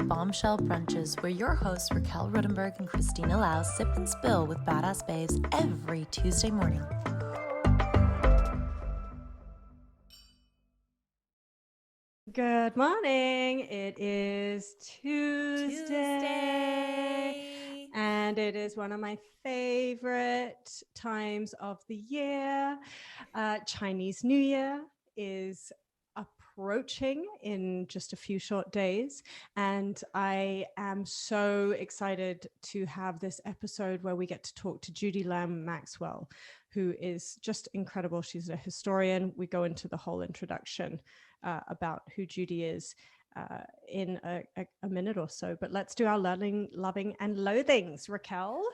Bombshell Brunches, where your hosts Raquelle Rudenberg and Kristina Lau sip and spill with badass babes every Tuesday morning. Good morning. It is Tuesday, and it is one of my favorite times of the year. Chinese New Year is approaching in just a few short days, and I am so excited to have this episode where we get to talk to Judy Lam Maxwell, who is just incredible. She's a historian. We go into the whole introduction about who Judy is in a minute or so. But let's do our learning, loving, and loathings. Raquelle?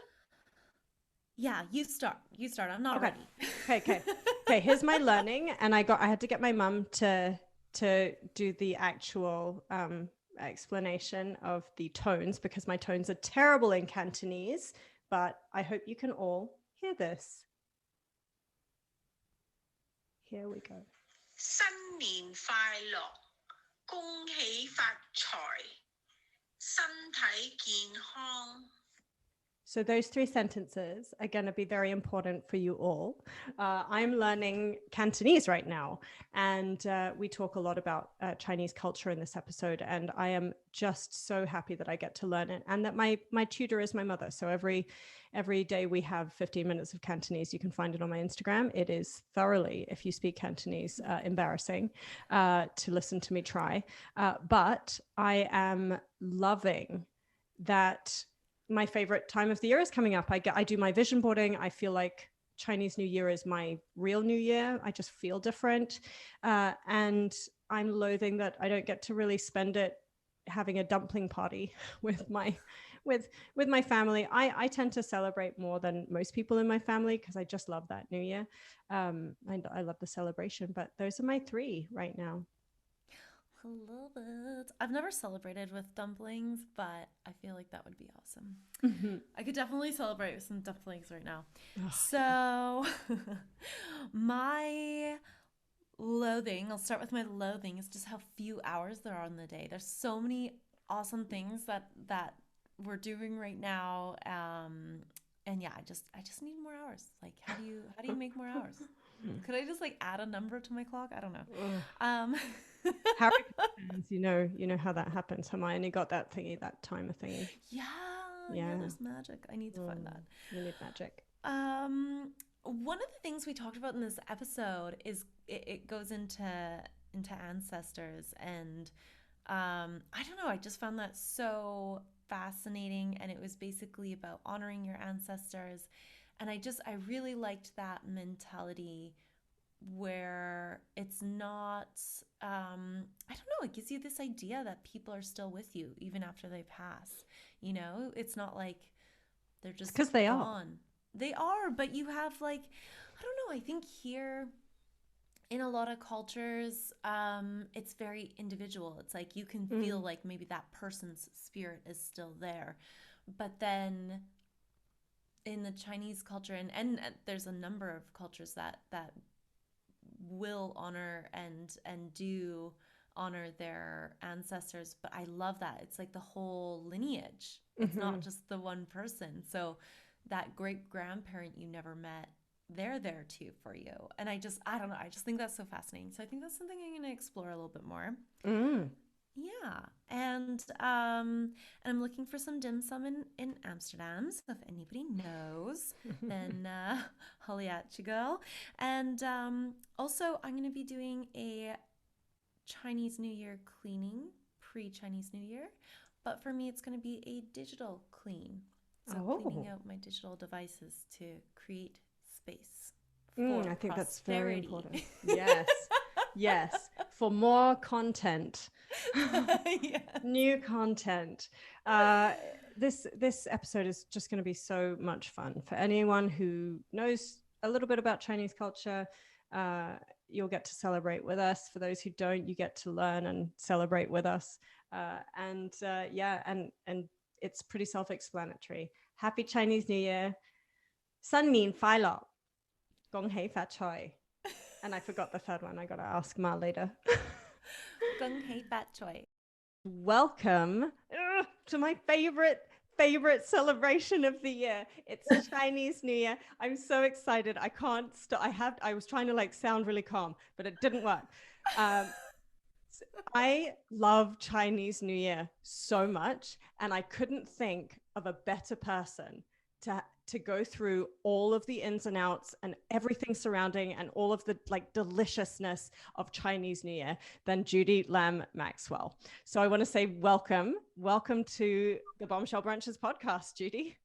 Yeah, you start. I'm not ready. Okay. Here's my learning, and I had to get my mum to do the actual explanation of the tones, because my tones are terrible in Cantonese. But I hope you can all hear this. Here we go. 新年快樂，恭喜發財，身體健康。 So those three sentences are going to be very important for you all. I'm learning Cantonese right now, and we talk a lot about Chinese culture in this episode, and I am just so happy that I get to learn it, and that my tutor is my mother. So every day we have 15 minutes of Cantonese. You can find it on my Instagram. It is thoroughly, if you speak Cantonese, embarrassing to listen to me try. But I am loving that my favorite time of the year is coming up. I do my vision boarding. I feel like Chinese New Year is my real New Year. I just feel different. And I'm loathing that I don't get to really spend it having a dumpling party with my family. I tend to celebrate more than most people in my family because I just love that New Year. And I love the celebration, but those are my three right now. I love it. I've never celebrated with dumplings, but I feel like that would be awesome. Mm-hmm. I could definitely celebrate with some dumplings right now. So my loathing, I'll start with my loathing, is just how few hours there are in the day. There's so many awesome things that we're doing right now. And yeah, I just need more hours. Like, how do you make more hours? Could I just like add a number to my clock? I don't know. Harry Potter fans, you know how that happens. Hermione got that timer thingy. Yeah, there's magic. I need to find that. You need magic. One of the things we talked about in this episode is it goes into ancestors, and I don't know, I just found that so fascinating, and it was basically about honoring your ancestors, and I really liked that mentality where it's not I don't know, it gives you this idea that people are still with you even after they pass. It's not like they're just because they are. They are, but you have like, I don't know, I think here in a lot of cultures it's very individual. It's like you can feel like maybe that person's spirit is still there, but then in the Chinese culture, and there's a number of cultures that will honor and do honor their ancestors, but I love that it's like the whole lineage. It's not just the one person. So that great grandparent you never met, they're there too for you. And I don't know, I just think that's so fascinating. So I think that's something I'm going to explore a little bit more. Yeah, and I'm looking for some dim sum in Amsterdam. So if anybody knows, then holla at you, girl. And also, I'm going to be doing a Chinese New Year cleaning, pre-Chinese New Year. But for me, it's going to be a digital clean. So cleaning out my digital devices to create space for I think prosperity. that's very important. Yes, for more content. Yes. New content. This episode is just going to be so much fun. For anyone who knows a little bit about Chinese culture, you'll get to celebrate with us. For those who don't, you get to learn and celebrate with us. And it's pretty self-explanatory. Happy Chinese New Year. 新年快樂，恭喜發財. And I forgot the third one. I got to ask Ma later. Gung hei fat choi. Welcome. to my favorite celebration of the year. It's Chinese New Year. I'm so excited. I can't stop. I was trying to like sound really calm, but it didn't work. I love Chinese New Year so much, and I couldn't think of a better person to go through all of the ins and outs and everything surrounding and all of the like deliciousness of Chinese New Year than Judy Lam Maxwell. So I want to say welcome to the Bombshell Brunches podcast, Judy.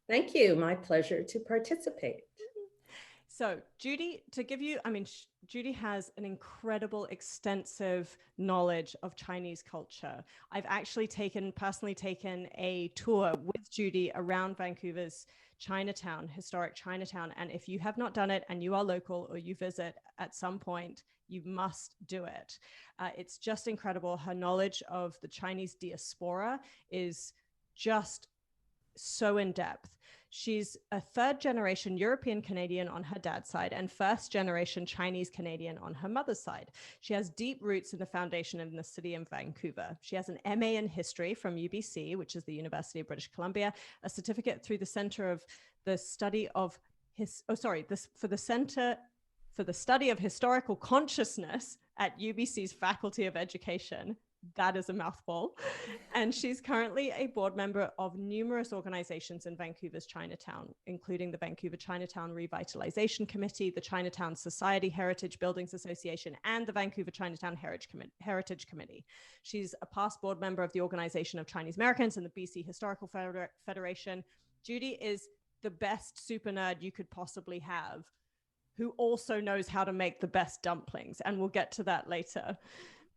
Thank you. My pleasure to participate. So Judy, to give you, Judy has an incredible, extensive knowledge of Chinese culture. I've actually personally taken a tour with Judy around Vancouver's Chinatown, historic Chinatown. And if you have not done it and you are local or you visit at some point, you must do it. It's just incredible. Her knowledge of the Chinese diaspora is just so in depth. She's a third generation European Canadian on her dad's side and first generation Chinese Canadian on her mother's side. She has deep roots in the foundation in the city of Vancouver. She has an MA in history from UBC, which is the University of British Columbia, a certificate through the Center of the Study of for the Study of Historical Consciousness at UBC's Faculty of Education. That is a mouthful. And she's currently a board member of numerous organizations in Vancouver's Chinatown, including the Vancouver Chinatown Revitalization Committee, the Chinatown Society Heritage Buildings Association, and the Vancouver Chinatown Heritage Committee. She's a past board member of the Organization of Chinese Americans and the BC Historical Federation. Judy is the best super nerd you could possibly have, who also knows how to make the best dumplings. And we'll get to that later,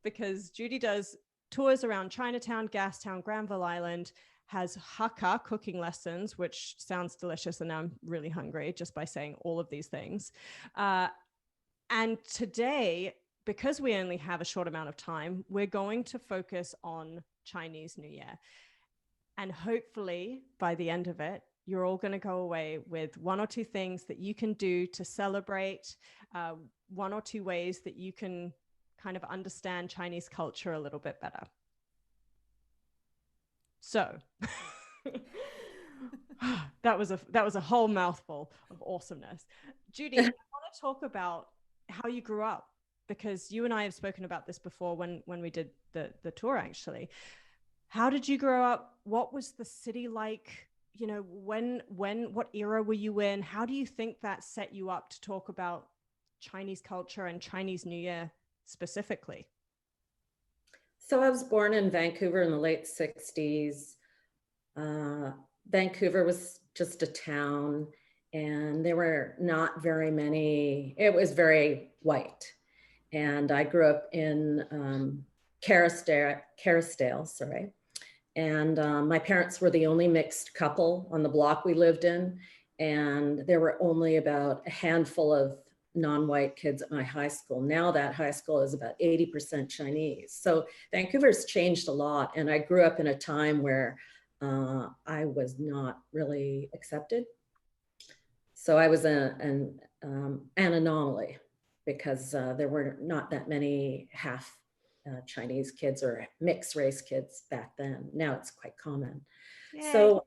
because Judy does tours around Chinatown, Gastown, Granville Island, has Hakka cooking lessons, which sounds delicious, and now I'm really hungry just by saying all of these things. And today, because we only have a short amount of time, we're going to focus on Chinese New Year. And hopefully by the end of it, you're all going to go away with one or two things that you can do to celebrate, one or two ways that you can kind of understand Chinese culture a little bit better. So that was a whole mouthful of awesomeness. Judy, I want to talk about how you grew up, because you and I have spoken about this before when we did the tour, actually. How did you grow up? What was the city like? You know, what era were you in? How do you think that set you up to talk about Chinese culture and Chinese New Year specifically? So I was born in Vancouver in the late 60s. Vancouver was just a town, and there were not very many, it was very white. And I grew up in Kerrisdale, sorry. And my parents were the only mixed couple on the block we lived in. And there were only about a handful of non-white kids at my high school. Now that high school is about 80% Chinese. So Vancouver's changed a lot. And I grew up in a time where I was not really accepted. So I was an anomaly, because there were not that many half Chinese kids or mixed race kids back then. Now it's quite common. Yay. So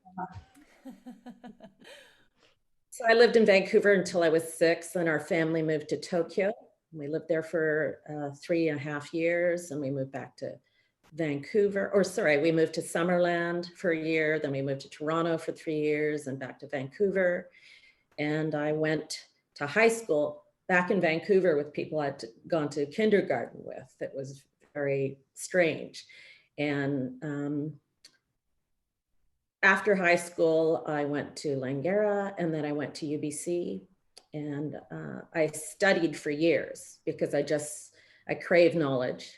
I lived in Vancouver until I was 6, and our family moved to Tokyo. We lived there for 3.5 years, and we moved back to Vancouver, we moved to Summerland for a year, then we moved to Toronto for 3 years and back to Vancouver. And I went to high school back in Vancouver with people I'd gone to kindergarten with. It was very strange. And after high school, I went to Langara, and then I went to UBC, and I studied for years because I crave knowledge,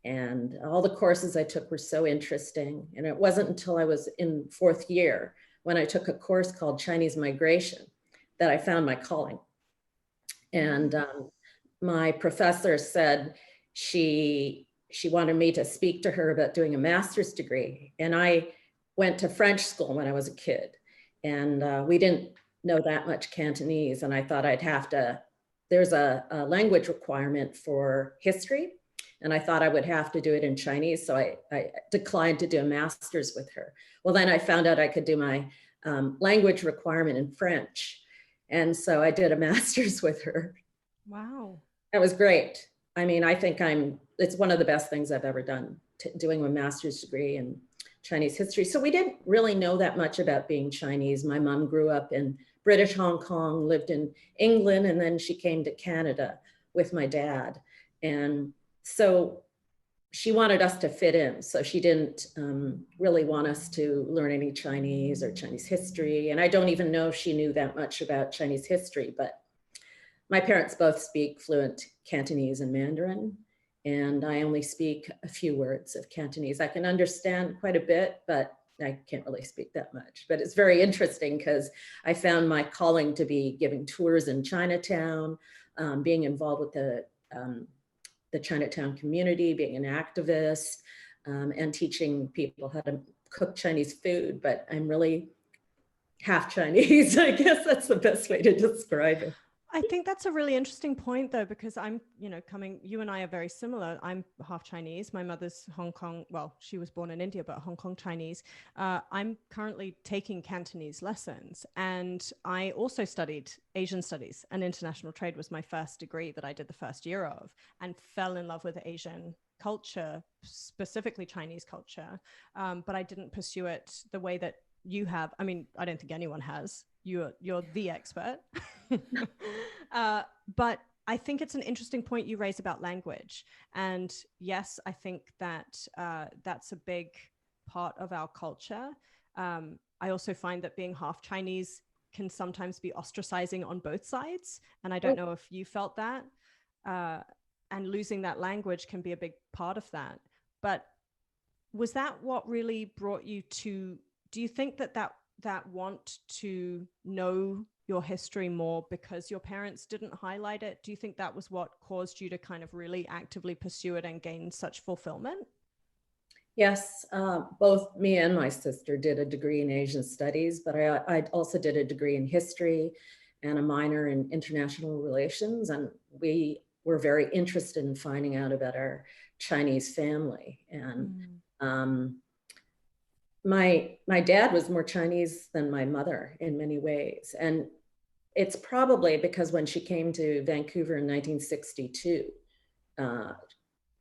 and all the courses I took were so interesting. And it wasn't until I was in 4th year when I took a course called Chinese Migration that I found my calling. And my professor said she wanted me to speak to her about doing a master's degree. And I went to French school when I was a kid, and we didn't know that much Cantonese. And I thought there's a language requirement for history. And I thought I would have to do it in Chinese. So I declined to do a master's with her. Well, then I found out I could do my language requirement in French. And so I did a master's with her. Wow. That was great. I mean, I think it's one of the best things I've ever done, doing a master's degree in Chinese history. So we didn't really know that much about being Chinese. My mom grew up in British Hong Kong, lived in England, and then she came to Canada with my dad. And so she wanted us to fit in. So she didn't really want us to learn any Chinese or Chinese history. And I don't even know if she knew that much about Chinese history, but my parents both speak fluent Cantonese and Mandarin, and I only speak a few words of Cantonese. I can understand quite a bit, but I can't really speak that much. But it's very interesting because I found my calling to be giving tours in Chinatown, being involved with the Chinatown community, being an activist, and teaching people how to cook Chinese food. But I'm really half Chinese. I guess that's the best way to describe it. I think that's a really interesting point, though, because I'm, you and I are very similar. I'm half Chinese. My mother's Hong Kong. Well, she was born in India, but Hong Kong Chinese. I'm currently taking Cantonese lessons. And I also studied Asian studies, and international trade was my first degree that I did the first year of, and fell in love with Asian culture, specifically Chinese culture. But I didn't pursue it the way that you have. I mean, I don't think anyone has. You're the expert. But I think it's an interesting point you raise about language. And yes, I think that that's a big part of our culture. I also find that being half Chinese can sometimes be ostracizing on both sides. And I don't know if you felt that. And losing that language can be a big part of that. But was that what really brought you to, do you think that want to know your history more because your parents didn't highlight it? Do you think that was what caused you to kind of really actively pursue it and gain such fulfillment? Yes, both me and my sister did a degree in Asian studies, but I also did a degree in history and a minor in international relations. And we were very interested in finding out about our Chinese family. And my dad was more Chinese than my mother in many ways. And it's probably because when she came to Vancouver in 1962,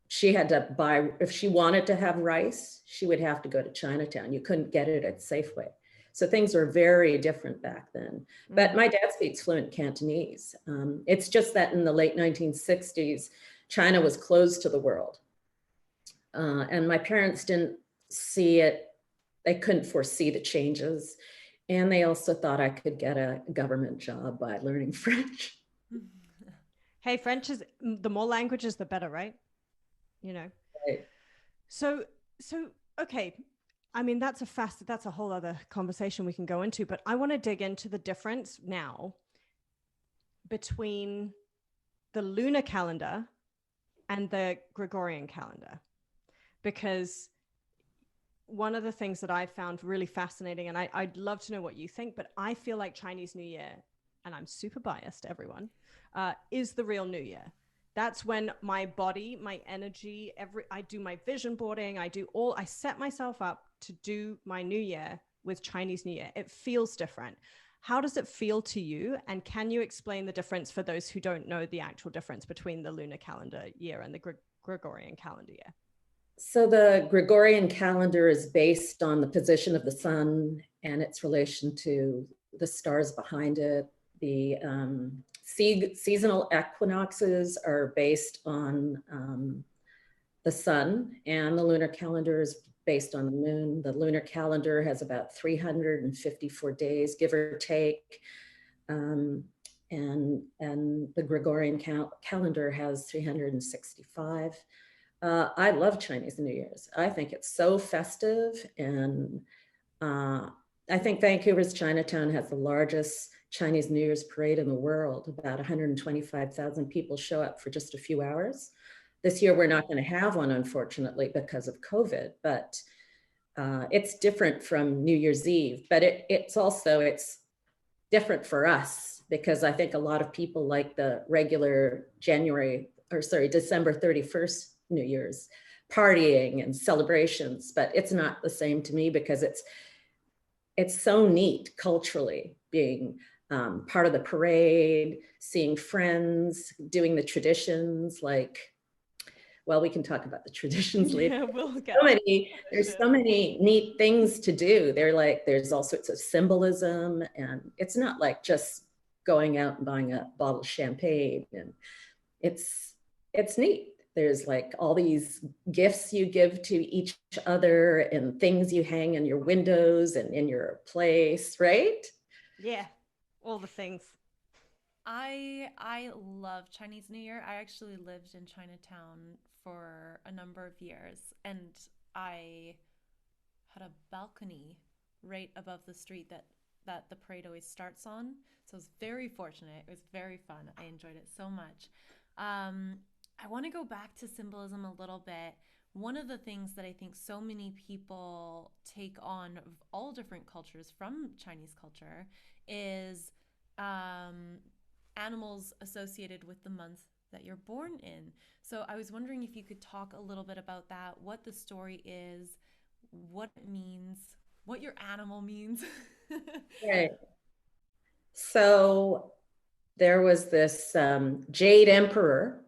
she had to buy, if she wanted to have rice, she would have to go to Chinatown. You couldn't get it at Safeway. So things were very different back then. But my dad speaks fluent Cantonese. It's just that in the late 1960s, China was closed to the world. And my parents didn't see it. They couldn't foresee the changes. And they also thought I could get a government job by learning French. Hey, French is, the more languages, the better, right? Right. So, okay. I mean, that's a whole other conversation we can go into, but I want to dig into the difference now between the lunar calendar and the Gregorian calendar, because one of the things that I found really fascinating, and I'd love to know what you think, but I feel like Chinese New Year, and I'm super biased, everyone, is the real New Year. That's when my body, my energy, I do my vision boarding, I set myself up to do my New Year with Chinese New Year. It feels different. How does it feel to you? And can you explain the difference for those who don't know the actual difference between the lunar calendar year and the Gregorian calendar year? So the Gregorian calendar is based on the position of the sun and its relation to the stars behind it. The seasonal equinoxes are based on the sun, and the lunar calendar is based on the moon. The lunar calendar has about 354 days, give or take. And the Gregorian calendar has 365. I love Chinese New Year's. I think it's so festive. And I think Vancouver's Chinatown has the largest Chinese New Year's parade in the world. About 125,000 people show up for just a few hours. This year, we're not going to have one, unfortunately, because of COVID, but it's different from New Year's Eve. But it's different for us because I think a lot of people like the regular December 31st New Year's partying and celebrations, but it's not the same to me because it's so neat culturally being part of the parade, seeing friends, doing the traditions. Like, well, we can talk about the traditions later. Yeah, we'll get There's so many neat things to do. There's all sorts of symbolism, and it's not like just going out and buying a bottle of champagne. And it's neat. There's like all these gifts you give to each other and things you hang in your windows and in your place, right? Yeah, all the things. I love Chinese New Year. I actually lived in Chinatown for a number of years, and I had a balcony right above the street that the parade always starts on. So I was very fortunate. It was very fun. I enjoyed it so much. I want to go back to symbolism a little bit. One of the things that I think so many people take on of all different cultures from Chinese culture is animals associated with the month that you're born in. So I was wondering if you could talk a little bit about that, what the story is, what it means, what your animal means. Right. So there was this Jade Emperor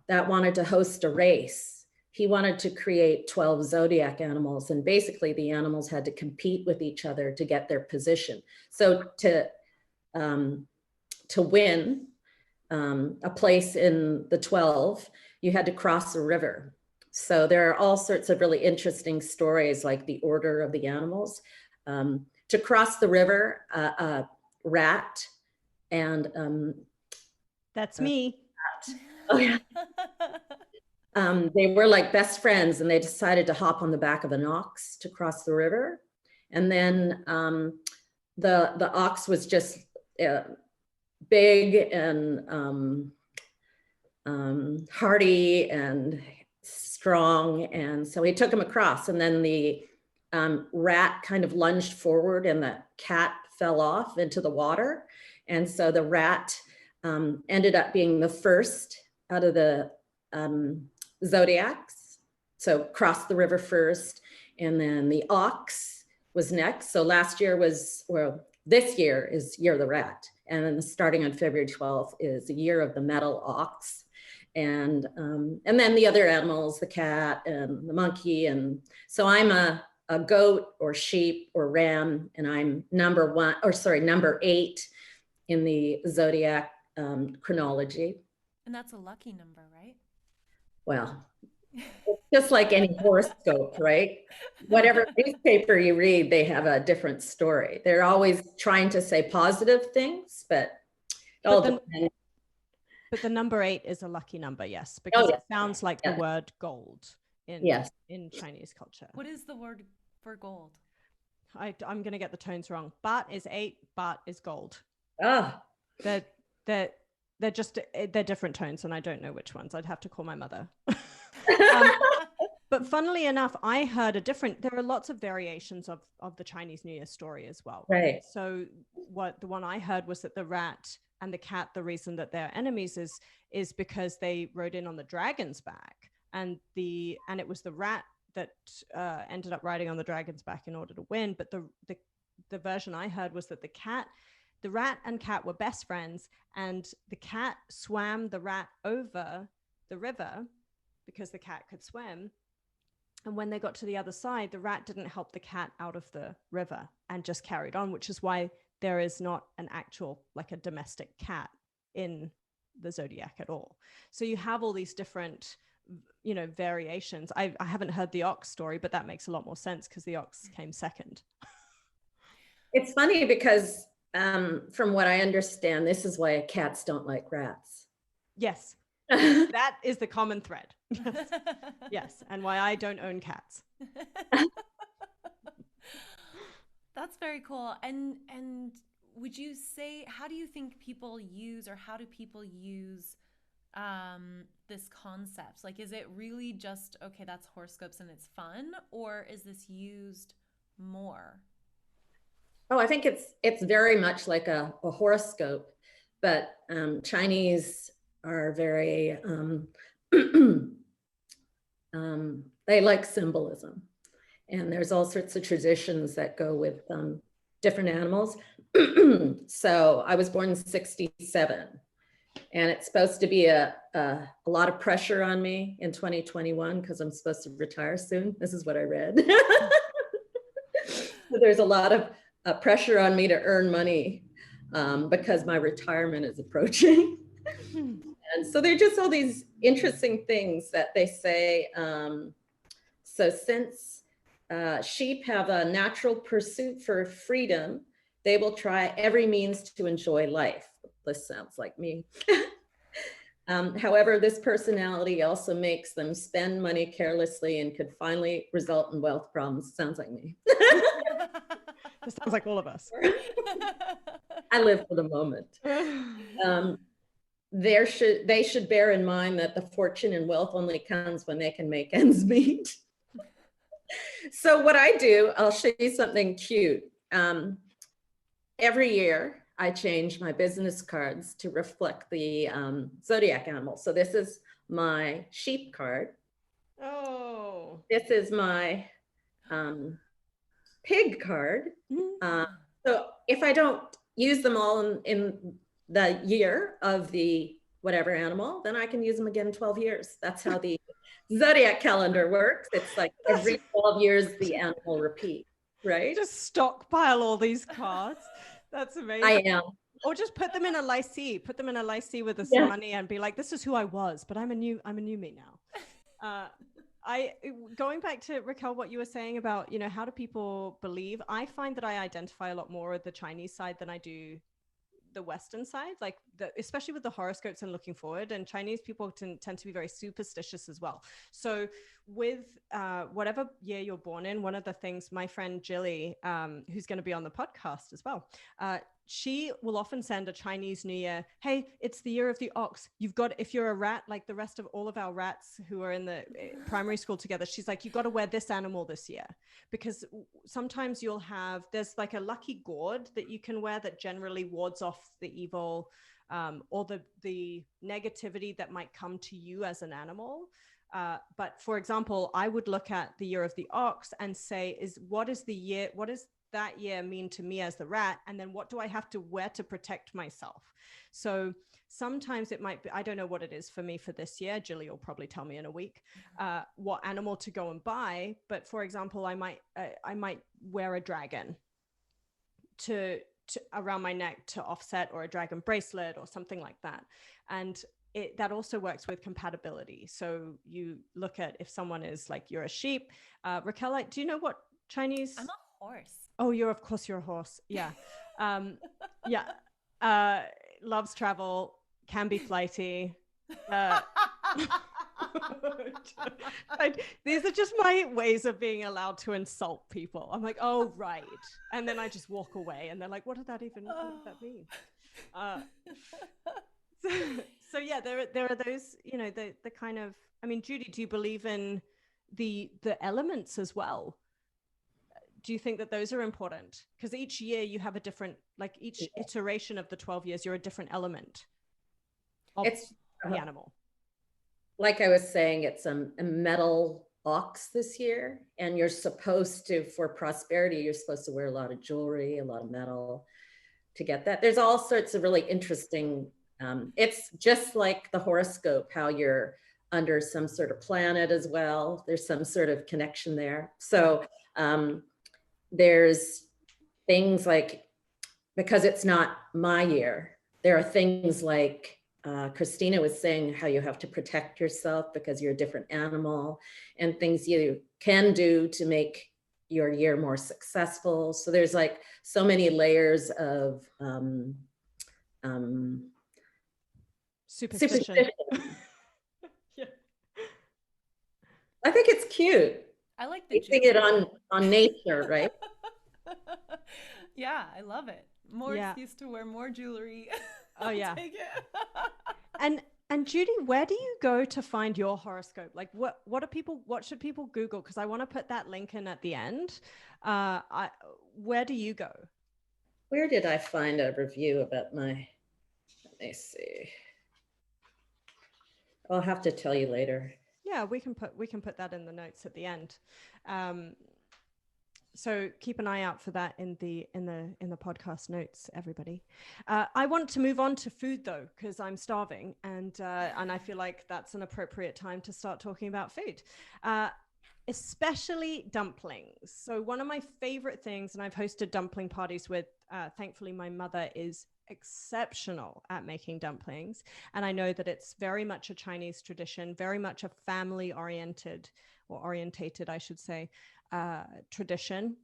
that wanted to host a race. He wanted to create 12 zodiac animals, and basically the animals had to compete with each other to get their position. So to win a place in the 12, you had to cross a river. So there are all sorts of really interesting stories, like the order of the animals. To cross the river, a rat and that's me. oh yeah. They were like best friends, and they decided to hop on the back of an ox to cross the river. And then the ox was just big and hardy and strong, and so he took him across. And then the rat kind of lunged forward, and the cat fell off into the water. And so the rat ended up being the first out of the zodiacs. So crossed the river first, and then the ox was next. So last year was, well, this year is Year of the Rat. And then starting on February 12th is the Year of the Metal Ox. And then the other animals, the cat and the monkey. And so I'm a goat or sheep or ram, and I'm number 8 in the zodiac chronology. And that's a lucky number, right? Well, just like any horoscope, right? Whatever newspaper you read, they have a different story. They're always trying to say positive things, but it all depends. But the number 8 is a lucky number, yes, because it sounds like the word gold in Chinese culture. What is the word for gold? I'm going to get the tones wrong. BAAT is 8, BAAT is gold. Ah. They're different tones, and I don't know which ones. I'd have to call my mother. But funnily enough, I heard there are lots of variations of the Chinese New Year story as well. Right. So the one I heard was that the rat and the cat, the reason that they're enemies is because they rode in on the dragon's back, and it was the rat that ended up riding on the dragon's back in order to win. But the version I heard was that the rat and cat were best friends, and the cat swam the rat over the river because the cat could swim. And when they got to the other side, the rat didn't help the cat out of the river and just carried on, which is why there is not an actual, like a domestic cat in the zodiac at all. So you have all these different, variations. I haven't heard the ox story, but that makes a lot more sense because the ox came second. It's funny because from what I understand, this is why cats don't like rats. Yes. That is the common thread. Yes. And why I don't own cats. That's very cool. And would you say, how do you think people use, or how do people use this concept? Like, is it really just, okay, that's horoscopes and it's fun, or is this used more? Oh, I think it's very much like a horoscope, but Chinese are very they like symbolism. And there's all sorts of traditions that go with different animals. So I was born in 67, and it's supposed to be a lot of pressure on me in 2021 because I'm supposed to retire soon. This is what I read. So there's a lot of pressure on me to earn money because my retirement is approaching. And so they're just all these interesting things that they say. So since sheep have a natural pursuit for freedom, they will try every means to enjoy life. This sounds like me. However, this personality also makes them spend money carelessly and could finally result in wealth problems. Sounds like me. This sounds like all of us. I live for the moment. They should bear in mind that the fortune and wealth only comes when they can make ends meet. So what I do, I'll show you something cute. Every year I change my business cards to reflect the zodiac animal. So this is my sheep card. Oh. This is my pig card. So if I don't use them all in the year of the whatever animal, then I can use them again in 12 years. That's how the zodiac calendar works. It's like every 12 years, the animal repeats, right? Just stockpile all these cards. That's amazing. I am. Or just put them in a lycée. Put them in a lycée with some money and be like, this is who I was, but I'm a new me now. Going back to Raquelle, what you were saying about, how do people believe? I find that I identify a lot more with the Chinese side than I do the Western side, especially with the horoscopes and looking forward. And Chinese people tend to be very superstitious as well. So with whatever year you're born in, one of the things my friend Jilly, who's going to be on the podcast as well, she will often send a Chinese New Year, hey, it's the year of the ox. You've got, if you're a rat, like the rest of all of our rats who are in the primary school together, she's like, you've got to wear this animal this year. Because sometimes there's like a lucky gourd that you can wear that generally wards off the evil or the negativity that might come to you as an animal. But for example, I would look at the year of the ox and say, what does that year mean to me as the rat? And then what do I have to wear to protect myself? So sometimes it might be, I don't know what it is for me for this year. Jilly will probably tell me in a week what animal to go and buy. But for example, I might wear a dragon to around my neck to offset, or a dragon bracelet or something like that. And that also works with compatibility. So you look at if someone is like, you're a sheep. Raquelle, do you know what Chinese? I'm a horse. Oh, of course you're a horse. Yeah. Loves travel, can be flighty. These are just my ways of being allowed to insult people. I'm like, oh, right. And then I just walk away and they're like, what did that mean? So yeah, there are those, the kind of, I mean, Judy, do you believe in the elements as well? Do you think that those are important? Because each year you have a different, like each iteration of the 12 years, you're a different element of the animal. Like I was saying, it's a metal ox this year, and you're supposed to, for prosperity, you're supposed to wear a lot of jewelry, a lot of metal to get that. There's all sorts of really interesting, it's just like the horoscope, how you're under some sort of planet as well. There's some sort of connection there. So there's things like, because it's not my year, there are things like Kristina was saying, how you have to protect yourself because you're a different animal, and things you can do to make your year more successful. So there's like so many layers of superstition. Yeah. I think it's cute. I like the basing it on nature, right? Yeah, I love it. More excuse to wear more jewelry. Oh yeah. Take it. And Judy, where do you go to find your horoscope? Like what should people Google? Because I want to put that link in at the end. Where do you go? Where did I find a review about let me see. I'll have to tell you later. Yeah, Yeah, we can put that in the notes at the end. So keep an eye out for that in the podcast notes, everybody. I want to move on to food though, because I'm starving, and I feel like that's an appropriate time to start talking about food, especially dumplings. So one of my favorite things, and I've hosted dumpling parties with. Thankfully, my mother is exceptional at making dumplings, and I know that it's very much a Chinese tradition, very much a family orientated, I should say, tradition.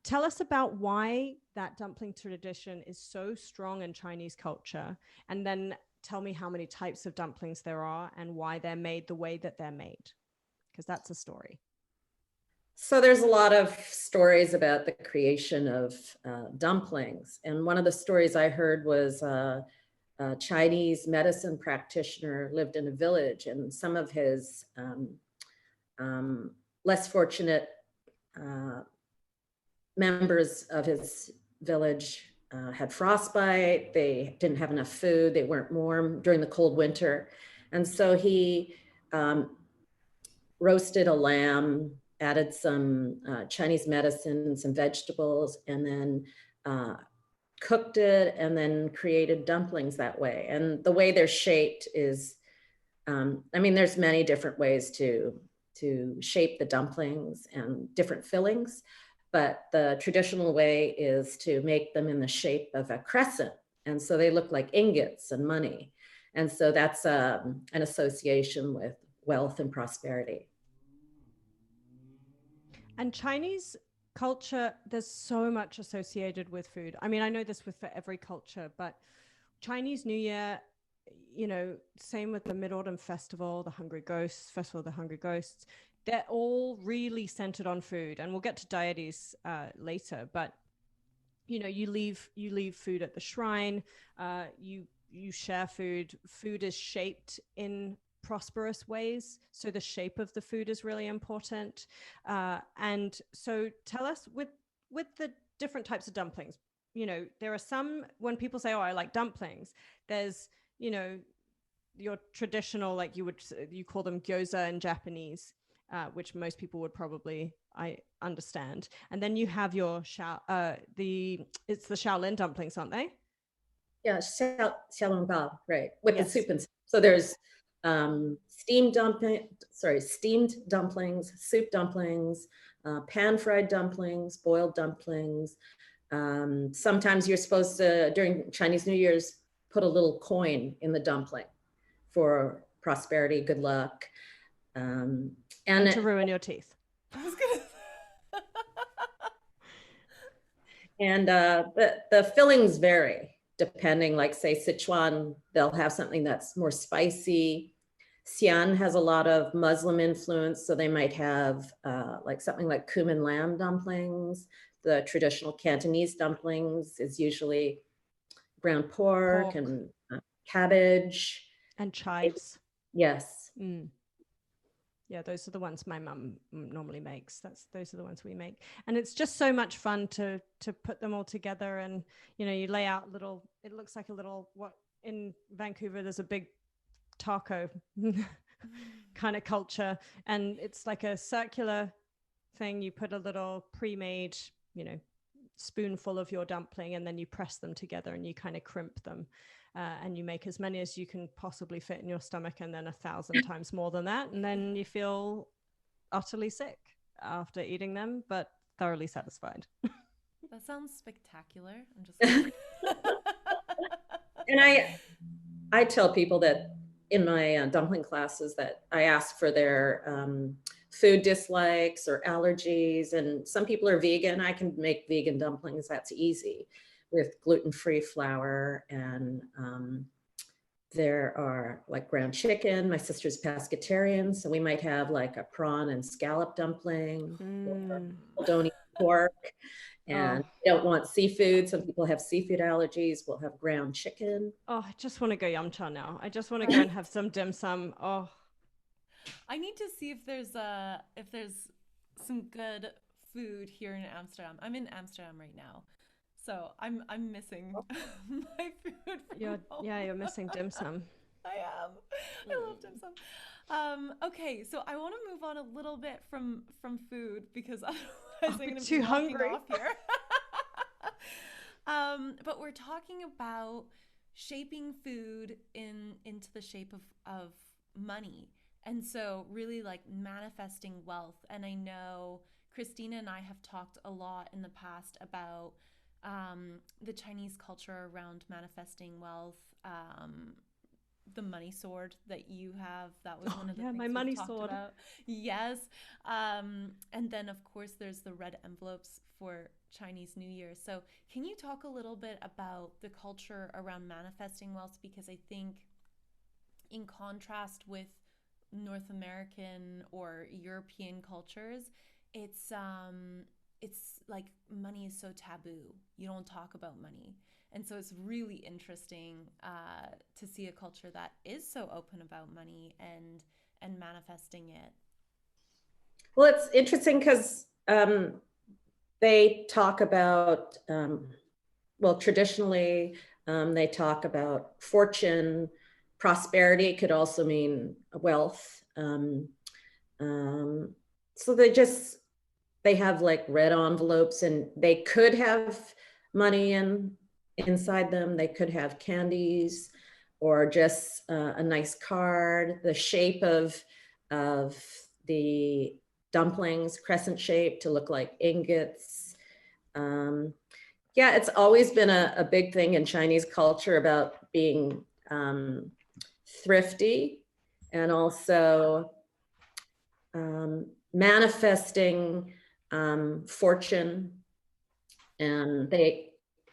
Tell us about why that dumpling tradition is so strong in Chinese culture, and then tell me how many types of dumplings there are and why they're made the way that they're made, because that's a story. So there's a lot of stories about the creation of dumplings. And one of the stories I heard was a Chinese medicine practitioner lived in a village, and some of his less fortunate members of his village had frostbite. They didn't have enough food. They weren't warm during the cold winter. And so he roasted a lamb, added some Chinese medicine, some vegetables, and then cooked it, and then created dumplings that way. And the way they're shaped is, there's many different ways to shape the dumplings and different fillings, but the traditional way is to make them in the shape of a crescent. And so they look like ingots and money. And so that's an association with wealth and prosperity. And Chinese culture, there's so much associated with food. I mean, I know this for every culture, but Chinese New Year, same with the Mid-Autumn Festival, the Hungry Ghosts, Festival of the Hungry Ghosts, they're all really centered on food. And we'll get to deities later, but you leave food at the shrine, you share food. Food is shaped in prosperous ways, so the shape of the food is really important. And so tell us, with the different types of dumplings, there are some, when people say, oh, I like dumplings, there's your traditional, like you call them gyoza in Japanese, which most people would probably understand. And then you have your it's the Shaolin dumplings, aren't they? Yeah, xiaolongbao, right, with yes. The soup and so there's steamed dumplings, soup dumplings, pan-fried dumplings, boiled dumplings. Sometimes you're supposed to, during Chinese New Year's, put a little coin in the dumpling for prosperity, good luck. And to ruin your teeth. And the fillings vary depending, like say Sichuan, they'll have something that's more spicy. Xi'an has a lot of Muslim influence, so they might have like something like cumin lamb dumplings. The traditional Cantonese dumplings is usually ground pork. And cabbage. And chives. Yes. Mm. Yeah, those are the ones my mum normally makes. Those are the ones we make. And it's just so much fun to put them all together. And, you lay out it looks like a little, in Vancouver, there's a big taco kind of culture. And it's like a circular thing. You put a little pre-made, spoonful of your dumpling, and then you press them together and you kind of crimp them. And you make as many as you can possibly fit in your stomach, and then 1,000 times more than that. And then you feel utterly sick after eating them, but thoroughly satisfied. That sounds spectacular. I'm just And I tell people that in my dumpling classes that I ask for their food dislikes or allergies. And some people are vegan. I can make vegan dumplings. That's easy, with gluten-free flour. And there are like ground chicken. My sister's pescatarian, so we might have like a prawn and scallop dumpling. People don't eat pork and don't want seafood. Some people have seafood allergies. We'll have ground chicken. Oh, I just want to go yum cha now. I just want to go and have some dim sum. Oh, I need to see if there's some good food here in Amsterdam. I'm in Amsterdam right now. So I'm missing my food. You're missing dim sum. I am. I love dim sum. Okay, so I want to move on a little bit from food because otherwise I'm going to too be walking hungry. off here. But we're talking about shaping food into the shape of money. And so really like manifesting wealth. And I know Kristina and I have talked a lot in the past about the Chinese culture around manifesting wealth. The money sword that you have, that was one of the things my we money talked sword. about. Yes. And then of course there's the red envelopes for Chinese New Year. So can you talk a little bit about the culture around manifesting wealth? Because I think in contrast with North American or European cultures, it's like money is so taboo. You don't talk about money. And so it's really interesting to see a culture that is so open about money and manifesting it. Well, it's interesting because they talk about, traditionally, they talk about fortune. Prosperity could also mean wealth. So they have like red envelopes, and they could have money inside them. They could have candies or just a nice card. The shape of the dumplings, crescent shape to look like ingots. Yeah, it's always been a big thing in Chinese culture about being thrifty and also manifesting fortune. And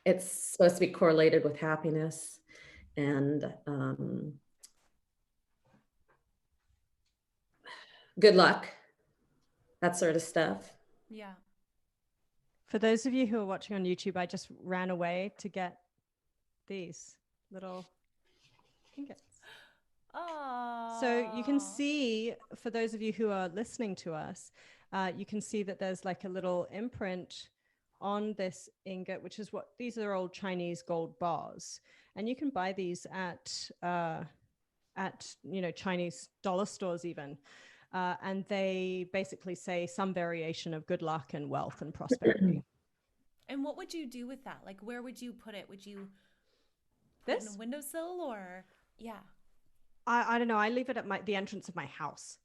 it's supposed to be correlated with happiness and good luck, that sort of stuff. Yeah. For those of you who are watching on YouTube, I just ran away to get these little ingots. Oh. So you can see, for those of you who are listening to us, you can see that there's like a little imprint on this ingot, which is what these are old Chinese gold bars, and you can buy these at Chinese dollar stores even, and they basically say some variation of good luck and wealth and prosperity. And what would you do with that? Like, where would you put it? Would you put it in a windowsill or yeah? I don't know. I leave it at the entrance of my house.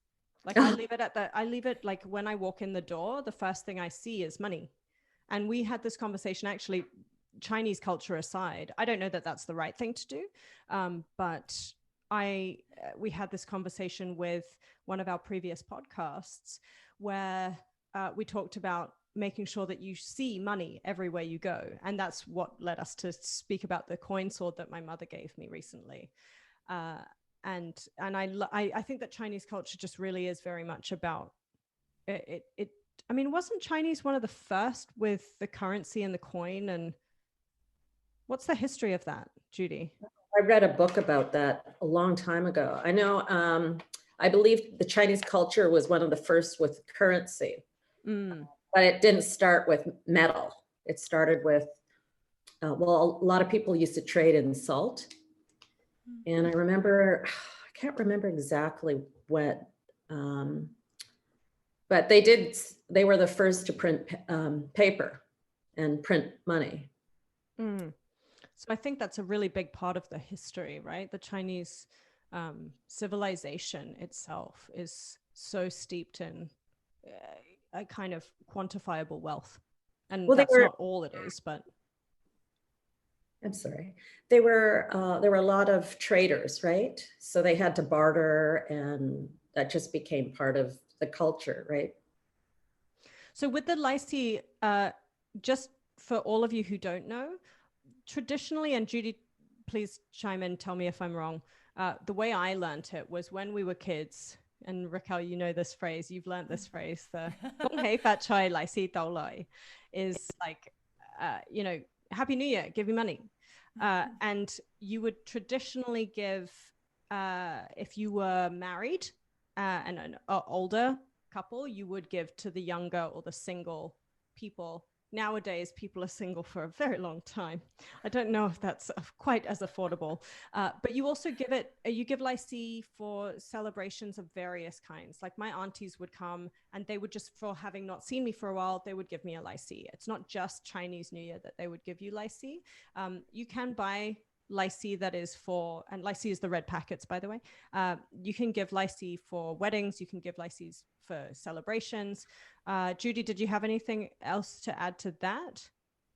Like I leave it like when I walk in the door, the first thing I see is money. And we had this conversation, actually, Chinese culture aside. I don't know that that's the right thing to do. But we had this conversation with one of our previous podcasts where we talked about making sure that you see money everywhere you go. And that's what led us to speak about the coin sword that my mother gave me recently. And I think that Chinese culture just really is very much about it. I mean, wasn't Chinese one of the first with the currency and the coin? And what's the history of that, Judy? I read a book about that a long time ago. I know, I believe the Chinese culture was one of the first with currency, but it didn't start with metal. It started with, a lot of people used to trade in salt. And I can't remember exactly what, but they were the first to print paper and print money. So I think that's a really big part of the history, right? The Chinese civilization itself is so steeped in a kind of quantifiable wealth. And that's not all it is, but... I'm sorry. There were a lot of traders, right? So they had to barter, and that just became part of the culture, right? So with the Lycée, just for all of you who don't know, traditionally, and Judy, please chime in, tell me if I'm wrong, the way I learned it was when we were kids, and Raquelle, you know this phrase, you've learned this phrase, the Gong Hei Fat Chai Lai Si Dou Lai, is like, Happy New Year, give me money. And you would traditionally give, if you were married and an older couple, you would give to the younger or the single people nowadays people are single for a very long time. I don't know if that's quite as affordable, but you also you give lycée for celebrations of various kinds. Like my aunties would come and they would just, for having not seen me for a while, they would give me a lycée. It's not just Chinese New Year that they would give you lycée. You can buy lycée that is for, and lycée is the red packets, by the way. You can give lycée for weddings. You can give lycées for celebrations. Judy, did you have anything else to add to that?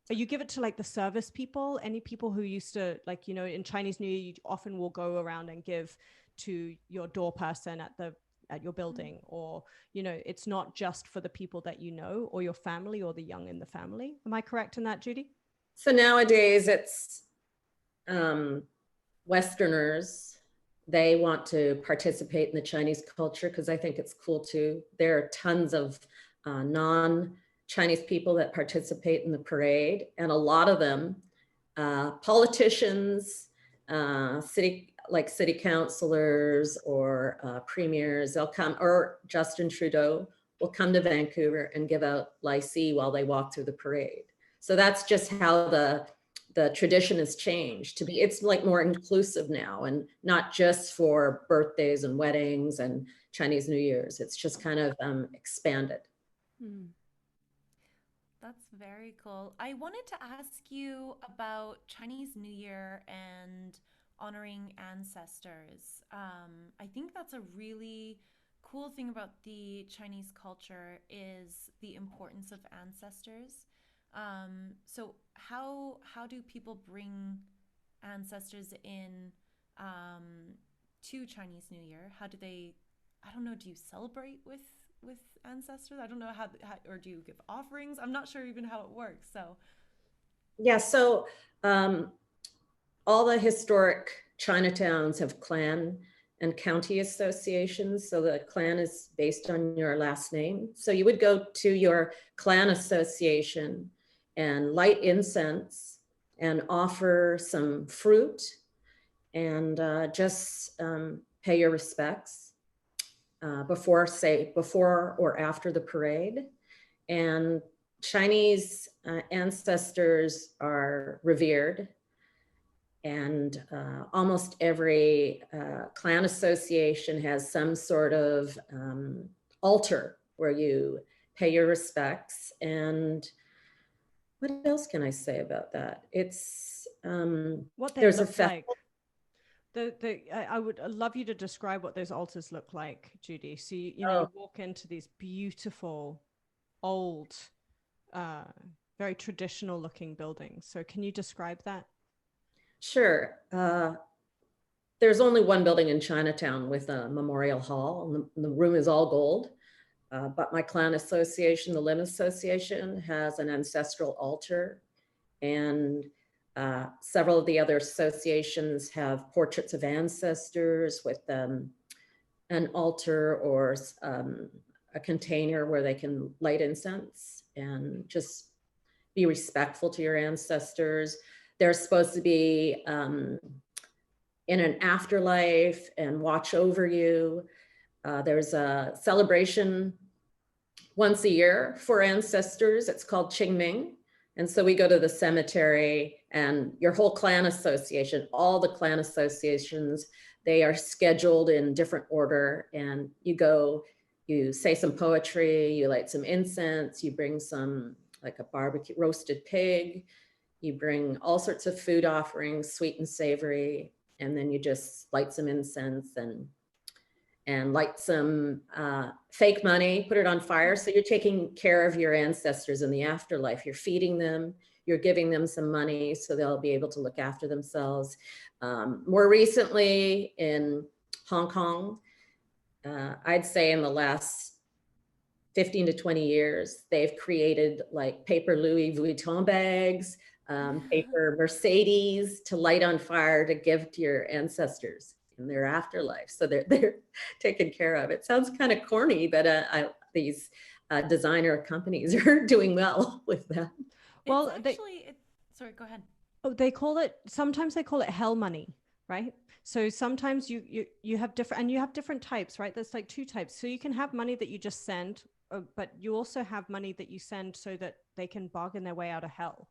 Or you give it to like the service people, any people who used to, like, you know, in Chinese New Year, you often will go around and give to your door person at your building, or, you know, it's not just for the people that you know or your family or the young in the family. Am I correct in that, Judy? So nowadays it's Westerners, they want to participate in the Chinese culture because I think it's cool too. There are tons of non-Chinese people that participate in the parade, and a lot of them, politicians, city councilors or premiers, they'll come, or Justin Trudeau will come to Vancouver and give out lycée while they walk through the parade. So that's just how the tradition has changed to be. It's like more inclusive now, and not just for birthdays and weddings and Chinese New Year's. It's just kind of expanded. That's very cool. I wanted to ask you about Chinese New Year and honoring ancestors. I think that's a really cool thing about the Chinese culture is the importance of ancestors. So how do people bring ancestors in to Chinese New Year? How do they, I don't know, do you celebrate with ancestors? I don't know how, or do you give offerings? I'm not sure even how it works. So yeah, so all the historic Chinatowns have clan and county associations. So the clan is based on your last name. So you would go to your clan association and light incense and offer some fruit and just pay your respects before or after the parade. And Chinese ancestors are revered, and almost every clan association has some sort of altar where you pay your respects. And what else can I say about that? It's what they there's look a festival. like. I would love you to describe what those altars look like, Judy. So you walk into these beautiful, old, very traditional looking buildings. So can you describe that? Sure. There's only one building in Chinatown with a memorial hall, and the room is all gold. But my clan association, the Lim Association, has an ancestral altar, and several of the other associations have portraits of ancestors with an altar or a container where they can light incense and just be respectful to your ancestors. They're supposed to be in an afterlife and watch over you. There's a celebration once a year for ancestors. It's called Qingming. And so we go to the cemetery, and your whole clan association, all the clan associations, they are scheduled in different order. And you go, you say some poetry, you light some incense, you bring some, like a barbecue roasted pig, you bring all sorts of food offerings, sweet and savory, and then you just light some incense and light some fake money, put it on fire. So you're taking care of your ancestors in the afterlife. You're feeding them, you're giving them some money so they'll be able to look after themselves. More recently in Hong Kong, I'd say in the last 15 to 20 years, they've created like paper Louis Vuitton bags, paper Mercedes to light on fire to give to your ancestors in their afterlife. So they're taken care of. It sounds kind of corny, but these designer companies are doing well with that. Well, sorry, go ahead. Oh, sometimes they call it hell money, right? So sometimes you have different, and you have different types, right? There's like two types. So you can have money that you just send but you also have money that you send so that they can bargain their way out of hell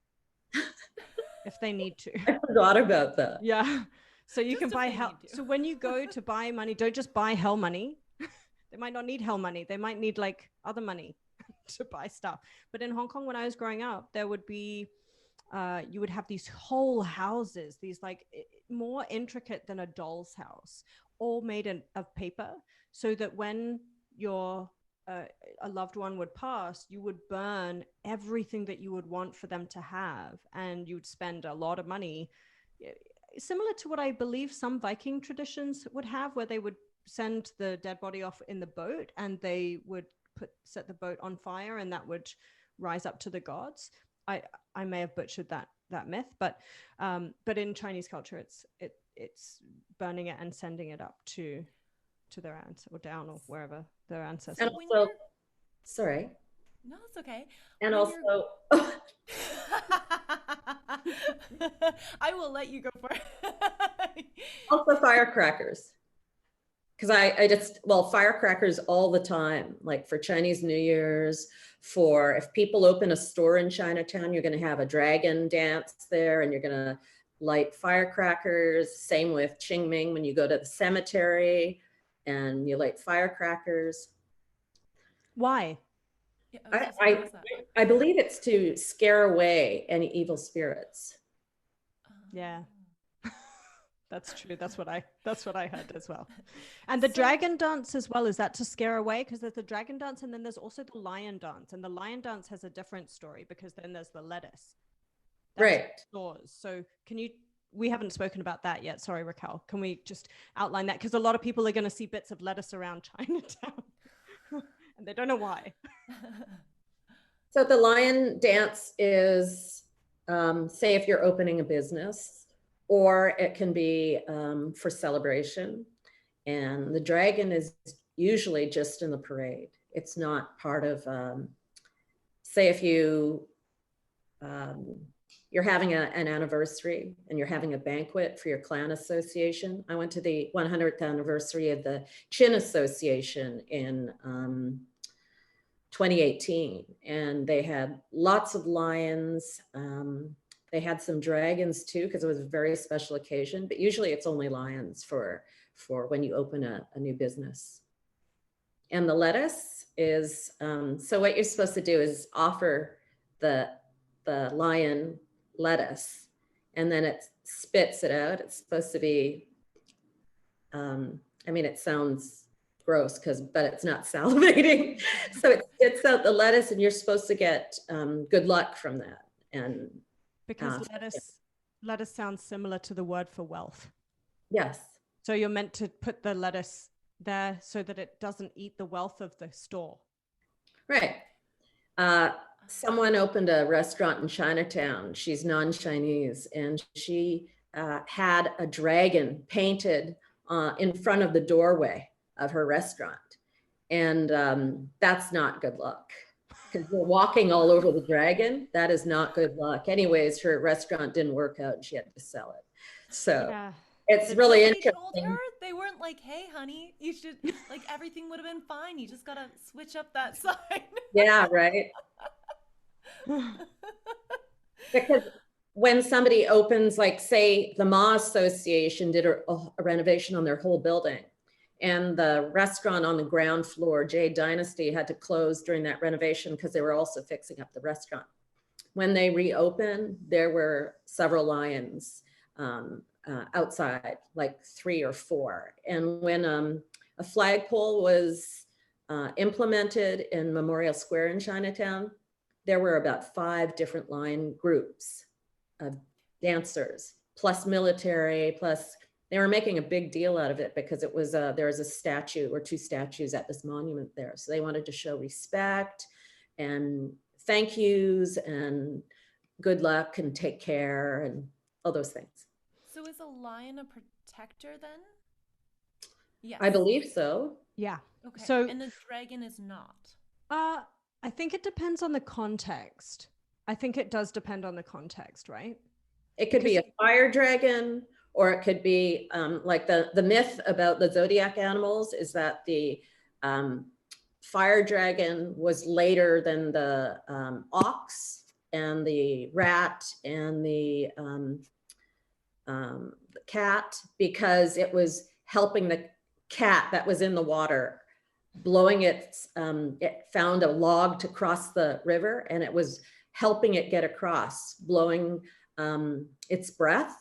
if they need to. I forgot about that. Yeah. So you Just can if buy they hell. need to. So when you go to buy money, don't just buy hell money. They might not need hell money. They might need like other money to buy stuff. But in Hong Kong, when I was growing up, there would be, you would have these whole houses, these like more intricate than a doll's house, all made of paper, so that when your a loved one would pass, you would burn everything that you would want for them to have, and you'd spend a lot of money, similar to what I believe some Viking traditions would have, where they would send the dead body off in the boat and they would set the boat on fire and that would rise up to the gods. I may have butchered that myth, but in Chinese culture, it's burning it and sending it up to their ancestors, or down, or wherever their ancestors. And also, sorry. No, it's okay. And When also, I will let you go for it. also firecrackers. Because I just, well, firecrackers all the time, like for Chinese New Year's, for if people open a store in Chinatown, you're going to have a dragon dance there and you're going to light firecrackers. Same with Qingming, when you go to the cemetery and you light firecrackers. Why? Yeah, I believe it's to scare away any evil spirits. Yeah. That's true. That's what I heard as well. And the dragon dance as well, is that to scare away? Because there's the dragon dance and then there's also the lion dance. And the lion dance has a different story because then there's the lettuce. That's Right. Stores. So we haven't spoken about that yet. Sorry, Raquelle. Can we just outline that? Because a lot of people are going to see bits of lettuce around Chinatown and they don't know why. So the lion dance is, say if you're opening a business, or it can be for celebration. And the dragon is usually just in the parade. It's not part of, say if you're having an anniversary and you're having a banquet for your clan association. I went to the 100th anniversary of the Chin Association in 2018, and they had lots of lions. They had some dragons too, because it was a very special occasion, but usually it's only lions for when you open a new business. And the lettuce is, so what you're supposed to do is offer the lion lettuce, and then it spits it out. It's supposed to be, I mean, it sounds gross but it's not salivating. So it spits out the lettuce and you're supposed to get good luck from that. And because lettuce sounds similar to the word for wealth. Yes. So you're meant to put the lettuce there so that it doesn't eat the wealth of the store. Right. Someone opened a restaurant in Chinatown. She's non-Chinese, and she had a dragon painted in front of the doorway of her restaurant. And that's not good luck, because you're walking all over the dragon. That is not good luck. Anyways, her restaurant didn't work out and she had to sell it. So yeah. It's really interesting. Told her? They weren't like, hey, honey, you should, like, everything would have been fine. You just got to switch up that sign. Yeah, right. Because when somebody opens, like, say, the Ma Association did a renovation on their whole building, and the restaurant on the ground floor, Jade Dynasty, had to close during that renovation because they were also fixing up the restaurant. When they reopened, there were several lions outside, like 3 or 4. And when a flagpole was implemented in Memorial Square in Chinatown, there were about 5 different lion groups of dancers, plus military, plus they were making a big deal out of it because it was there was a statue or 2 statues at this monument there. So they wanted to show respect and thank yous and good luck and take care and all those things. So is a lion a protector then? Yes. I believe so. Yeah. Okay. So, and the dragon is not. I think it depends on the context. I think it does depend on the context, right? It could be a fire dragon, or it could be like the myth about the zodiac animals is that the fire dragon was later than the ox and the rat and the cat, because it was helping the cat that was in the water, blowing its, it found a log to cross the river, and it was helping it get across, blowing its breath.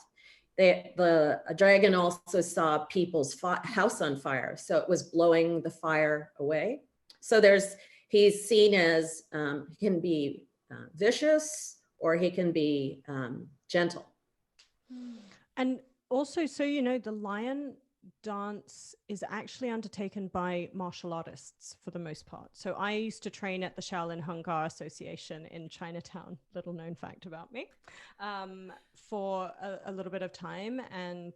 The dragon also saw people's house on fire, so it was blowing the fire away. So he's seen as, he can be vicious, or he can be gentle. And also, so you know, the lion dance is actually undertaken by martial artists for the most part. So I used to train at the Shaolin Hungar Association in Chinatown, little known fact about me, for a little bit of time, and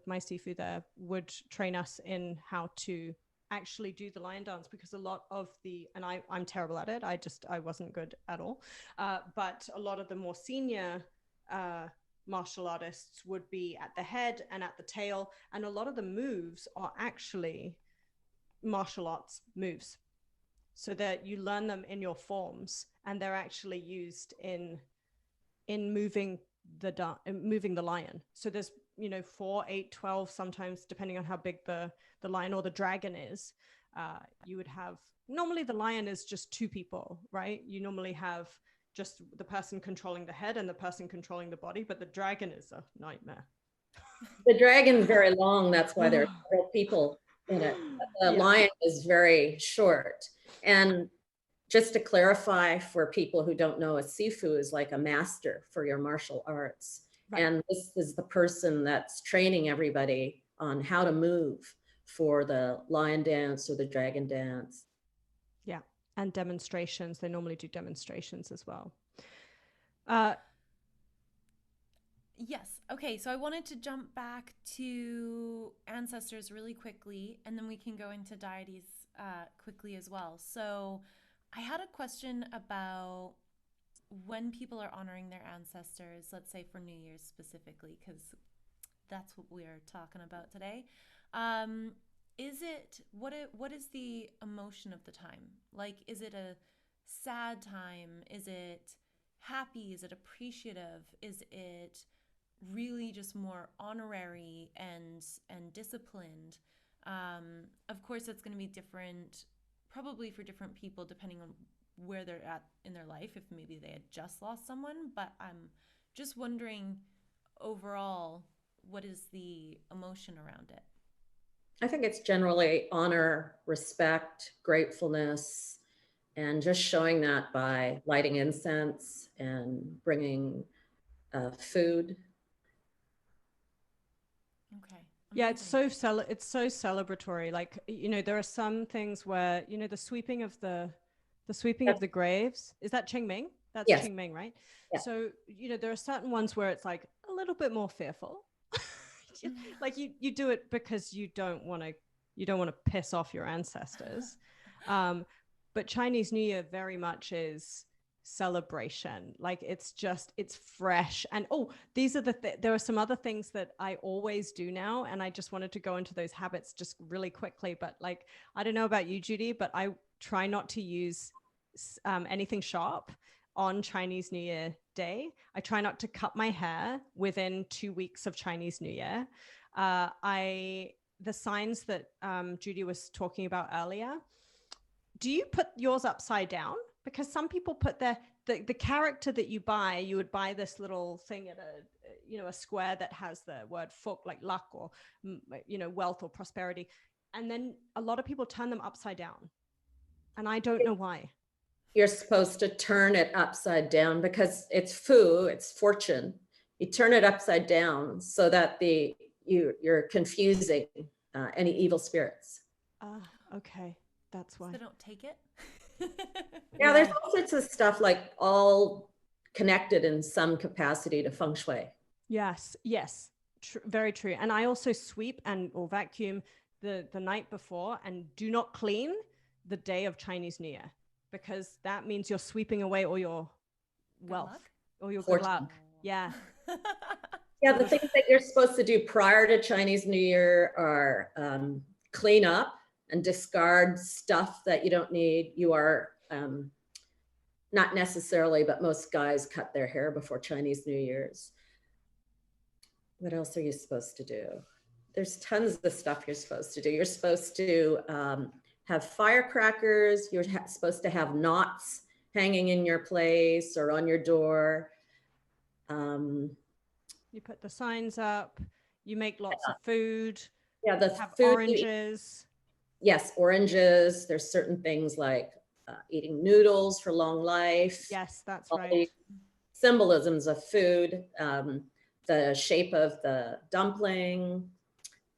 my sifu there would train us in how to actually do the lion dance, because a lot of and I'm terrible at it, I wasn't good at all, but a lot of the more senior martial artists would be at the head and at the tail, and a lot of the moves are actually martial arts moves, so that you learn them in your forms, and they're actually used in moving the lion. So there's 4, 8, 12 sometimes, depending on how big the lion or the dragon is. You would have, normally the lion is just 2 people, right? You normally have just the person controlling the head and the person controlling the body, but the dragon is a nightmare. The dragon's very long, that's why there are several people in it. The lion is very short. And just to clarify for people who don't know, a sifu is like a master for your martial arts. Right. And this is the person that's training everybody on how to move for the lion dance or the dragon dance. Yeah. And demonstrations. They normally do demonstrations as well. Yes. Okay. So I wanted to jump back to ancestors really quickly, and then we can go into deities quickly as well. So I had a question about when people are honoring their ancestors, let's say for New Year's specifically, because that's what we're talking about today. What is the emotion of the time? Like, is it a sad time? Is it happy? Is it appreciative? Is it really just more honorary and disciplined? Of course, it's going to be different, probably for different people, depending on where they're at in their life, if maybe they had just lost someone. But I'm just wondering, overall, what is the emotion around it? I think it's generally honor, respect, gratefulness, and just showing that by lighting incense and bringing food. Okay. Yeah, it's so celebratory. Like, there are some things where, the sweeping of the graves. Is that Qingming? That's yes. Qingming, right? Yeah. So, there are certain ones where it's like a little bit more fearful. Like you do it because you don't want to piss off your ancestors. But Chinese New Year very much is celebration. Like it's fresh. And there are some other things that I always do now, and I just wanted to go into those habits just really quickly. But like, I don't know about you, Judy, but I try not to use anything sharp on Chinese New Year Day. I try not to cut my hair within 2 weeks of Chinese New Year. The signs that Judy was talking about earlier, do you put yours upside down? Because some people put the character that you would buy this little thing at a square that has the word fuk, like luck or wealth or prosperity, and then a lot of people turn them upside down, and I don't know why. You're supposed to turn it upside down because it's fu, it's fortune. You turn it upside down so that you're confusing any evil spirits. Okay, that's why. So they don't take it. Yeah, there's all sorts of stuff, like all connected in some capacity to feng shui. Yes, very true. And I also sweep or vacuum the night before, and do not clean the day of Chinese New Year, because that means you're sweeping away all your wealth or your good luck. Yeah. Yeah, the things that you're supposed to do prior to Chinese New Year are clean up and discard stuff that you don't need. You are, not necessarily, but most guys cut their hair before Chinese New Year's. What else are you supposed to do? There's tons of stuff you're supposed to do. You're supposed to have firecrackers. You're supposed to have knots hanging in your place or on your door. You put the signs up. You make lots of food. Yeah, the have food. Oranges. Yes, oranges. There's certain things like eating noodles for long life. Yes, that's All right. the symbolisms of food, the shape of the dumpling,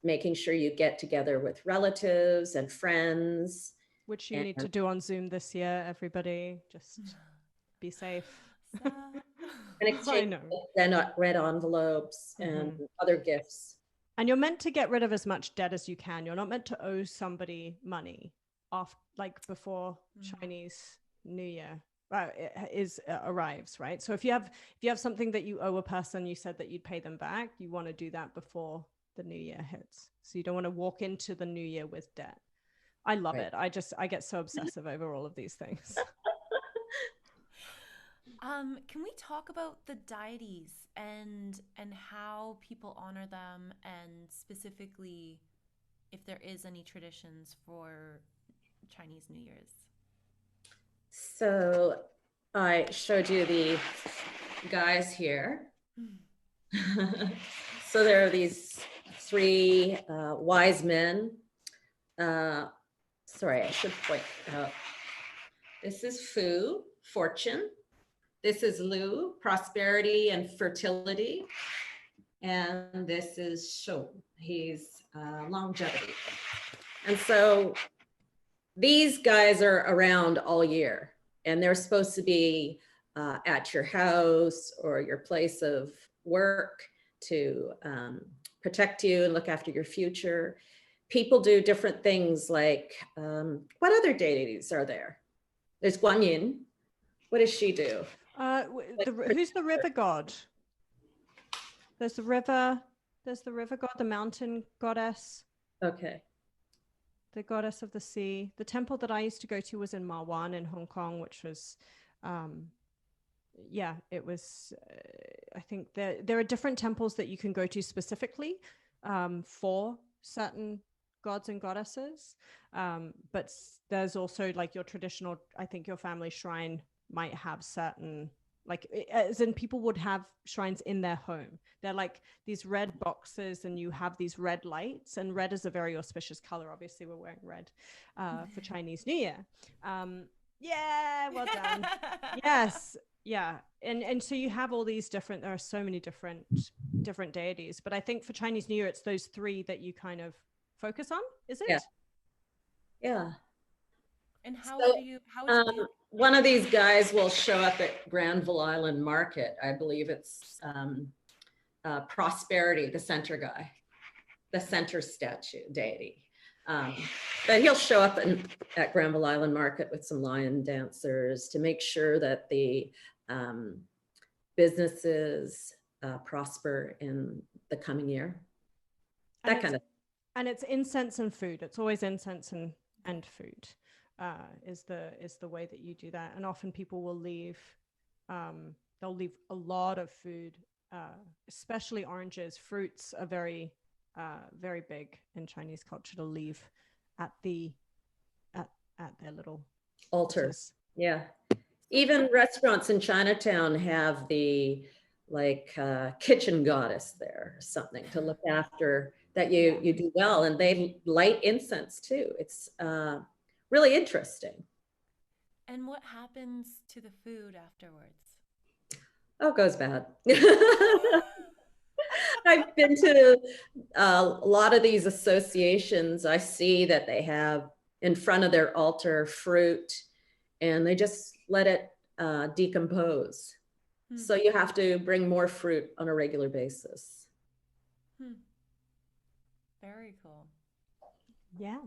making sure you get together with relatives and friends. Which you need to do on Zoom this year, everybody. Just be safe. And exchange red envelopes and other gifts. And you're meant to get rid of as much debt as you can. You're not meant to owe somebody money off, like before Chinese New Year arrives, right? So if you have something that you owe a person, you said that you'd pay them back, you want to do that before the new year hits. So you don't want to walk into the new year with debt. I love it. I get so obsessive over all of these things. Can we talk about the deities and how people honor them, and specifically if there is any traditions for Chinese New Year's? So I showed you the guys here. So there are these three wise men. Sorry, I should point out. This is Fu, fortune. This is Lu, prosperity and fertility. And this is Shou, he's longevity. And so these guys are around all year, and they're supposed to be at your house or your place of work to protect you and look after your future. People do different things like, what other deities are there? There's Guan Yin. What does she do? Who's the river god? There's the river god, the mountain goddess. Okay. The goddess of the sea. The temple that I used to go to was in Ma Wan in Hong Kong, which was, it was, I think there are different temples that you can go to specifically for certain gods and goddesses. But there's also like your traditional, I think your family shrine might have certain, like, as in people would have shrines in their home. They're like these red boxes, and you have these red lights, and red is a very auspicious color. Obviously we're wearing red for Chinese New Year. Yeah, well done. Yes. Yeah. And so you have all these different, there are so many different deities, but I think for Chinese New Year, it's those three that you kind of focus on, is it? Yeah. And how So, is it? One of these guys will show up at Granville Island Market. I believe it's Prosperity, the center guy, the center statue deity. But he'll show up at Granville Island Market with some lion dancers to make sure that the businesses prosper in the coming year. And it's incense and food. It's always incense and food. Is the way that you do that. And often people will leave, they'll leave a lot of food, especially oranges. Fruits are very big in Chinese culture to leave at their little altars. Yeah. Even restaurants in Chinatown have the kitchen goddess there or something to look after that you do well, and they light incense too. It's really interesting. And what happens to the food afterwards? Oh, it goes bad. I've been to a lot of these associations. I see that they have in front of their altar fruit, and they just let it decompose. So you have to bring more fruit on a regular basis. Very cool. Yeah.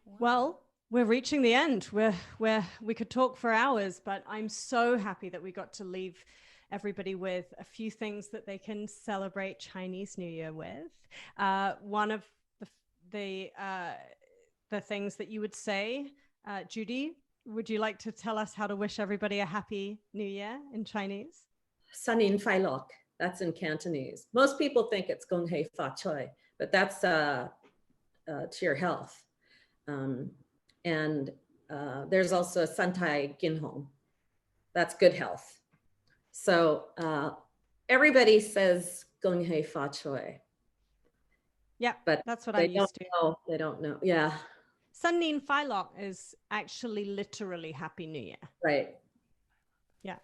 Wow. Well, we're reaching the end. We could talk for hours, but I'm so happy that we got to leave everybody with a few things that they can celebrate Chinese New Year with. One of things that you would say. Judy, would you like to tell us how to wish everybody a happy New Year in Chinese? San Yin Fai Lok. That's in Cantonese. Most people think it's Gong Hei Fa Choi, but that's to your health. And there's also San Tai Gin Hong. That's good health. So everybody says Gong Hei Fa Choi. Yeah, but that's what I'm used to. They don't know. Yeah. San Nin Fai Lok is actually literally Happy New Year. Right. Yeah.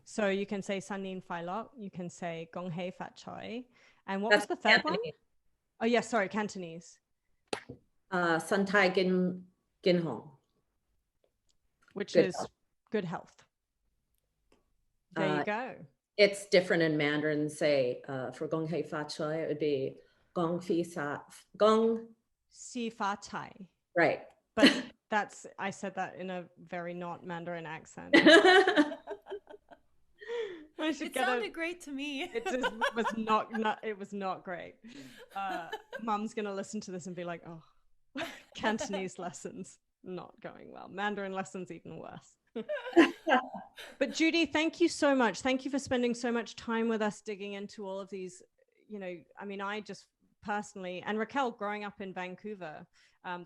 So you can say San Nin Fai Lok, you can say Gong Hei Fat Choi. And what was the third one? Oh, yeah, sorry, Cantonese. San Tai Gin Hong. Which is good health. There you go. It's different in Mandarin. Say for Gong Hei Fa Choi, it would be Gong Si Fa Tai. Right. But I said that in a very not Mandarin accent. It sounded great to me. It was not great. Mum's gonna listen to this and be like, oh, Cantonese lessons not going well. Mandarin lessons even worse. But Judy, thank you so much. Thank you for spending so much time with us digging into all of these, I mean, I just personally, and Raquelle, growing up in Vancouver,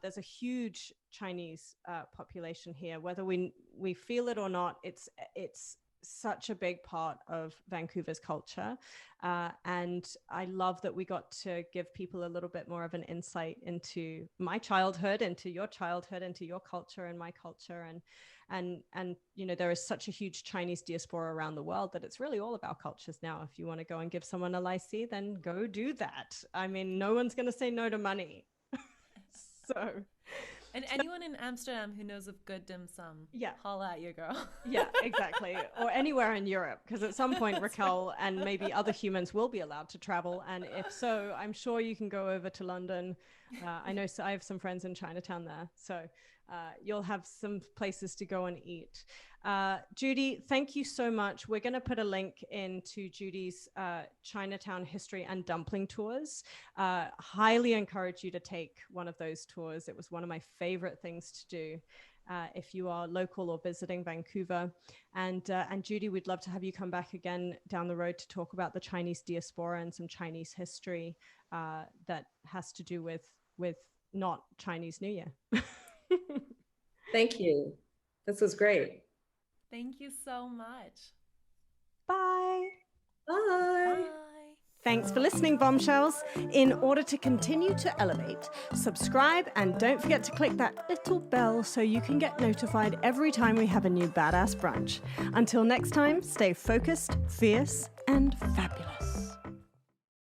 there's a huge Chinese population here. Whether we feel it or not, it's such a big part of Vancouver's culture. And I love that we got to give people a little bit more of an insight into my childhood, into your childhood, into your culture and my culture. And there is such a huge Chinese diaspora around the world that it's really all about cultures now. If you want to go and give someone a licee, then go do that. I mean, no one's going to say no to money. And anyone in Amsterdam who knows of good dim sum, yeah, holla at your girl. Yeah, exactly. Or anywhere in Europe, because at some point Raquelle and maybe other humans will be allowed to travel. And if so, I'm sure you can go over to London. I know I have some friends in Chinatown there. So you'll have some places to go and eat. Judy, thank you so much. We're going to put a link into Judy's Chinatown history and dumpling tours. Highly encourage you to take one of those tours. It was one of my favorite things to do if you are local or visiting Vancouver. And Judy, we'd love to have you come back again down the road to talk about the Chinese diaspora and some Chinese history that has to do with not Chinese New Year. Thank you. This was great. Thank you so much. Bye. Bye. Bye. Thanks for listening, bombshells. In order to continue to elevate, subscribe and don't forget to click that little bell so you can get notified every time we have a new badass brunch. Until next time, stay focused, fierce, and fabulous.